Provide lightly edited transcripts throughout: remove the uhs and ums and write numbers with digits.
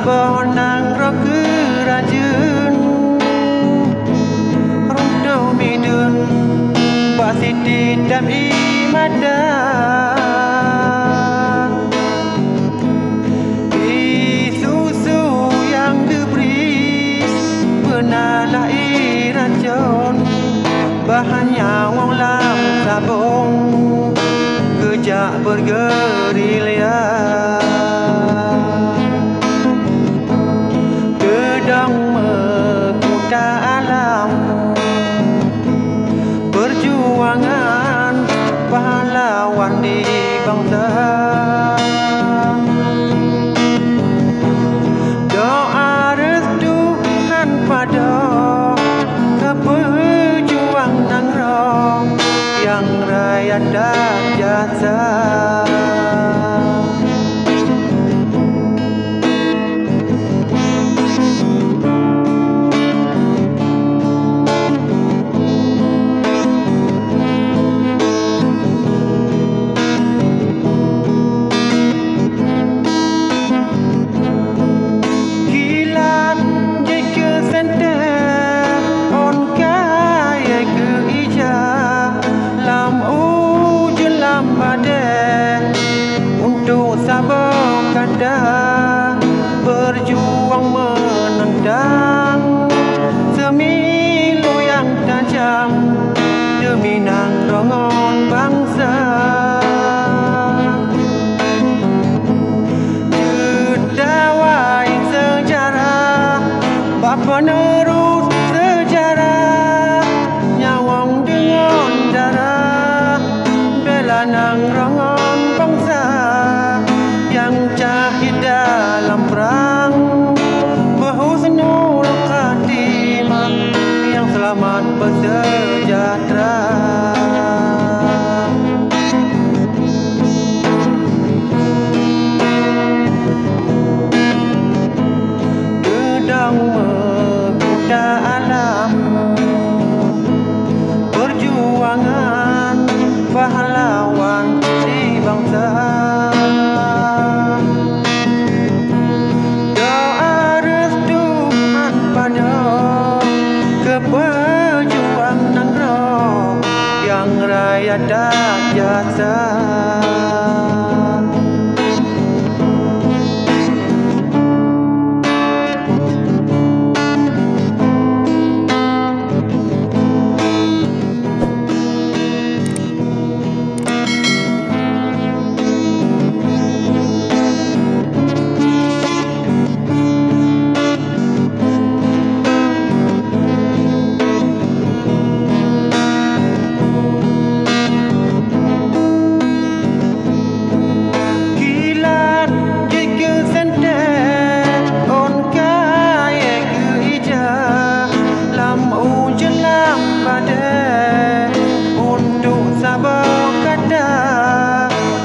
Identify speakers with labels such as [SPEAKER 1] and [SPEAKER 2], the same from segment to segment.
[SPEAKER 1] Sabah nang roke rajun Runtuh midun Basiti dam imadan Susu yang diberi Benalah racun Bahannya wong lam sabung Kejak bergerilya Gedang mekuta alam Perjuangan pahlawan di bangsa Doa restu Tuhan pada kepejuang nang roh Yang rakyat dan jasa Sabah kanda berjuang menendang semilu yang tajam demi nangrongon bangsa. Jedawai sejarah bapa nerus sejarah nyawang dengan darah bela nangrongon bangsa yang jahit dalam perang berhusnul khatimah yang selamat bersejahtera. Gedang mekuta alam perjuangan pahlawan di bangsa. Kepejuang nang roh yang rakyat dan jasa.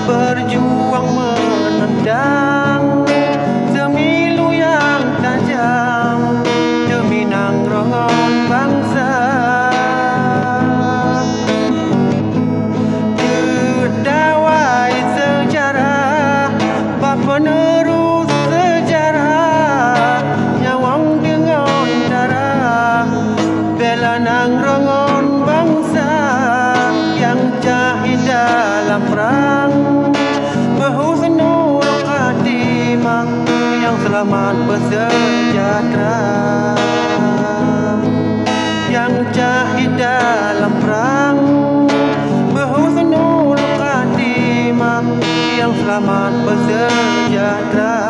[SPEAKER 1] Berjuang menendang semilu yang tajam demi nangrongon bangsa. Jedawai sejarah bapa nerus sejarah nyawang dengan darah bela nangrongon bangsa yang jahit dalam perang berhusnul khatimah yang selamat bersejahtera. Yang jahit dalam perang berhusnul khatimah yang selamat bersejahtera.